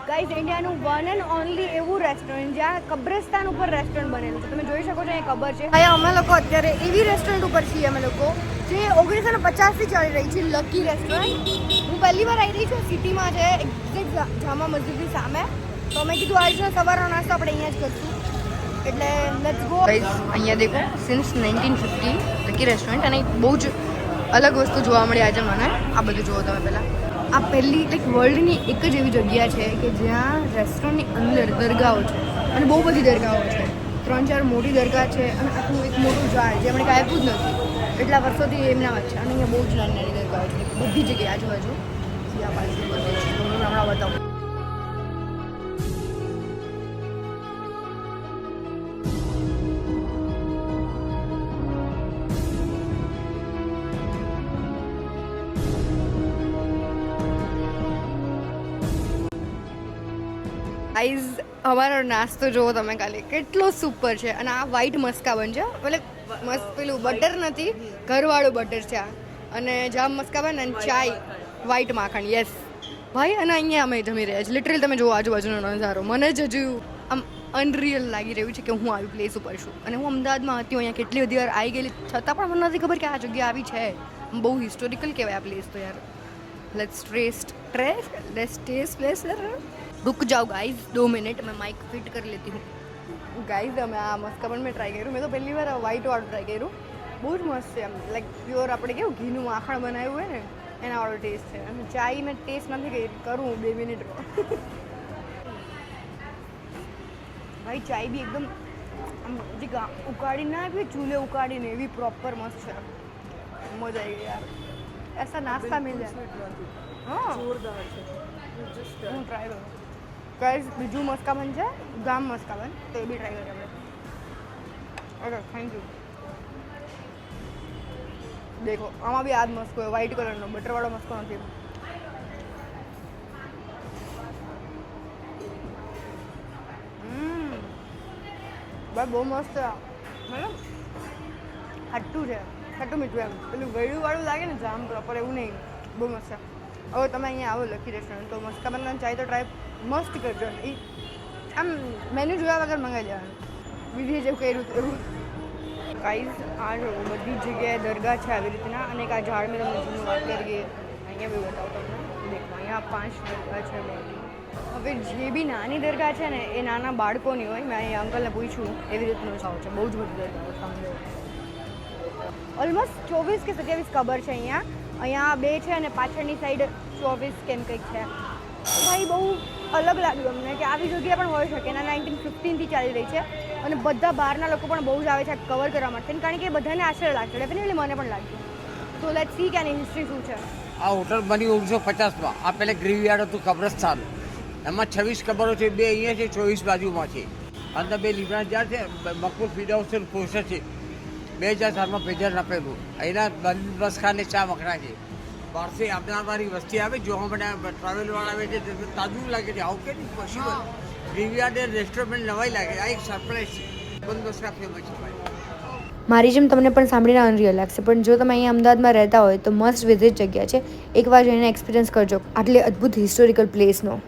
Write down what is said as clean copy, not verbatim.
Guys ઇન્ડિયાનું one and only એવું restaurant જ્યાં કબ્રસ્તાન ઉપર રેસ્ટોરન્ટ બનેલું છે. તમે જોઈ શકો છો અહીંયા ખબર છે. અહીંયા અમે લોકો અત્યારે એવી રેસ્ટોરન્ટ ઉપર છીએ અમે લોકો જે 1950થી ચાલી રહી છે, લકી રેસ્ટોરન્ટ. હું પહેલી વાર આવી રહી છું, સિટીમાં છે, એક્ઝેક્ટ જામા મસ્જિદની સામે. તો મેં કીધું આજનો સવારનો નાસ્તો આપણે અહીંયા જ કરશું, એટલે લેટ્સ ગો. અહીંયા દેખો, સિન્સ 1950 લકી રેસ્ટોરન્ટ, અને બહુ જ અલગ વસ્તુ જોવા મળી આજે મને. આ બધું જુઓ તમે પહેલાં. આ પહેલી લાઈક વર્લ્ડની એક જ એવી જગ્યા છે કે જ્યાં રેસ્ટોરન્ટની અંદર દરગાહો છે, અને બહુ બધી દરગાહો છે. 3-4 મોટી દરગાહ છે, અને આટલું એક મોટું ઝાડ જે આપણે કાપ્યું જ નથી એટલા વર્ષોથી એમના જ છે. અને અહીંયા બહુ જ નાની નાની દરગાહો છે બધી જગ્યાએ આજુબાજુ. આ બાજુ હમણાં બતાવું. ગાઈઝ અમારો નાસ્તો જુઓ તમે ખાલી, કેટલો સુપર છે. અને આ વ્હાઈટ મસ્કાબન છે, એટલે મસ્ત પેલું બટર નથી, ઘરવાળું બટર છે આ. અને જામ મસ્કાબન અને ચાય વ્હાઈટ માખણ. યસ ભાઈ. અને અહીંયા અમે જમી રહ્યા છીએ. લિટરલી તમે જુઓ આજુબાજુનો નજારો. મને જ હજુ આમ અનરિયલ લાગી રહ્યું છે કે હું આવી પ્લેસ ઉપર છું. અને હું અમદાવાદમાં હતી, અહીંયા કેટલી બધી વાર આવી ગયેલી, છતાં પણ મને નથી ખબર કે આ જગ્યા આવી છે. બહુ હિસ્ટોરિકલ કહેવાય આ પ્લેસ તો યાર. Let's test place. रुक जाओ गाइस 2 मिनट, मैं माइक फिट कर लेती हूँ. गाइस અમે આ મસ્કાબન મેં ટ્રાય કર્યું. મેં તો પહેલી વાર વ્હાઈટ વાળું ટ્રાય કર્યું. બહુ જ મસ્ત છે, એમ લાઈક પ્યોર આપણે કેવું ઘીનું માખણ બનાવ્યું હોય ને એના વાળો ટેસ્ટ છે. અને ચાય મેં ટેસ્ટ નથી કરી, કરું 2 મિનિટમાં. ભાઈ ચાય બી એકદમ જે ઉકાળી ના આપી, ચૂલે ઉકાળીને એવી પ્રોપર મસ્ત છે. મજા આવી ગઈ યાર. એસા નાસ્તા મિલ જાય. હા જોરદાર છે. હું ટ્રાય કરું ગાઈસ. બીજું મસ્કાબન છે, ગામ મસ્કાબન, તો એ બી ટ્રાય કરીએ આપણે. Okay, thank you. દેખો આમાં બી આ જ મસ્કો હોય, વ્હાઈટ કલરનો બટરવાળો મસ્કો નથી. ભાઈ બહુ મસ્ત છે. મતલબ ખાટું છે, ખાટું મીઠું એમ. પેલું ગળ્યું વાળું લાગે ને જામ પ્રોપર, એવું નહીં. બહુ મસ્ત છે. હવે તમે અહીંયા આવો લકી રેસ્ટોરન્ટ, તો મસ્કાબનનો ચાય તો ટ્રાય મસ્ત કરજો. એ આમ મેન્યુ જોયા વગર મંગાવી દેવાનું. વિધિએ જેવું કર્યું એવું. ગાઈઝ આ જો બધી જગ્યાએ દરગાહ છે આવી રીતના. અને એક આ ઝાડ મેં તમને જૂનું વાત કરીએ, અહીંયા બી બતાવું તમને. દેખો અહીંયા 5 દરગાહ છે. હવે જે બી નાની દરગાહ છે ને એ નાના બાળકોની હોય. મેં અહીંયા અંકલને પૂછ્યું, એવી રીતનું સાવ છે. બહુ જ બધી દરગાહો સમજો. ઓલમોસ્ટ 24 કે 27 કબર છે અહીંયા. અહીંયા 2 છે અને પાછળની સાઈડ 24 કેમ કંઈક છે. ભાઈ બહુ અલગ લાગ્યું અમને કે આવી જગ્યા પણ હોઈ શકે. એના 1915થી ચાલી રહી છે, અને બધા બહારના લોકો પણ બહુ જ આવે છે આ કવર કરવા માટે, કારણ કે બધાને આશ્ચર્ય લાગશે. ડેફિનેટલી મને પણ લાગ્યું. તો લેટ્સ સી કે આની હિસ્ટ્રી શું છે. આ હોટલ બની 1950માં. આ પહેલાં ગ્રેવયાર્ડ હતું, કબ્રસ્તાન. એમાં 26 કબરો છે, 2 અહીંયા છે, 24 બાજુમાં છે. અંદર 2 લીમડા ઝાડ છે, મકબૂલ ફિરદૌસનું પોસ્ટર છે. 2007માં પેજર આપેલું. અહીંના બસ ખાને ચા વખરા છે. બહારથી અમદાવાદની વસ્તી આવે, જોવા માટે ટ્રાવેલવાળા આવે છે, તાજું લાગે છે. આવું કે પોસિબલ. ગ્રેવયાર્ડ રેસ્ટોરન્ટ નવાઈ લાગે. આ એક સરપ્રાઈઝ છે. બંધ બસ ફેમસ છે ભાઈ. મારી જેમ તમને પણ સાંભળીને અનરિયલ લાગશે, પણ જો તમે અહીંયા અમદાવાદમાં રહેતા હોય તો મસ્ટ વિઝિટ જગ્યા છે. એકવાર જઈને એક્સપિરિયન્સ કરજો આટલી અદ્ભુત હિસ્ટોરિકલ પ્લેસનો.